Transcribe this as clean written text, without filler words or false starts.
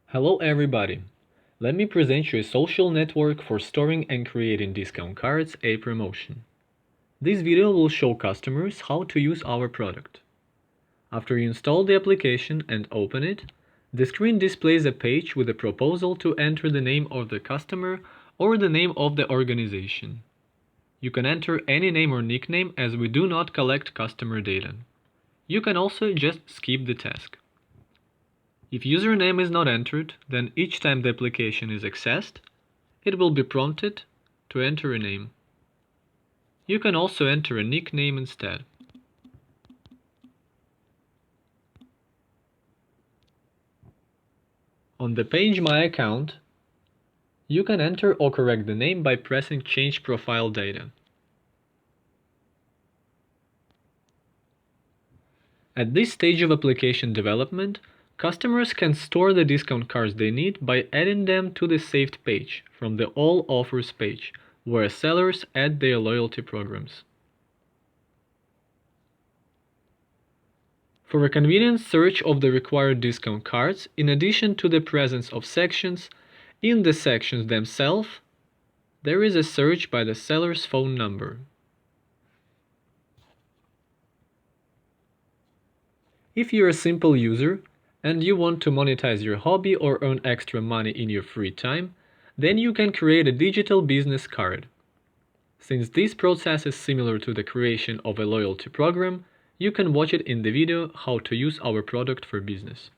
Hello everybody! Let me present you a social network for storing and creating discount cards, APromotion. This video will show customers how to use our product. After you install the application and open it, the screen displays a page with a proposal to enter the name of the customer or the name of the organization. You can enter any name or nickname as we do not collect customer data. You can also just skip the task. If username is not entered, then each time the application is accessed, it will be prompted to enter a name. You can also enter a nickname instead. On the page My Account, you can enter or correct the name by pressing Change Profile Data. At this stage of application development, customers can store the discount cards they need by adding them to the saved page from the All Offers page, where sellers add their loyalty programs. For a convenient search of the required discount cards, in addition to the presence of sections, in the sections themselves, there is a search by the seller's phone number. If you're a simple user and you want to monetize your hobby or earn extra money in your free time, then you can create a digital business card. Since this process is similar to the creation of a loyalty program, you can watch it in the video How to use our product for business.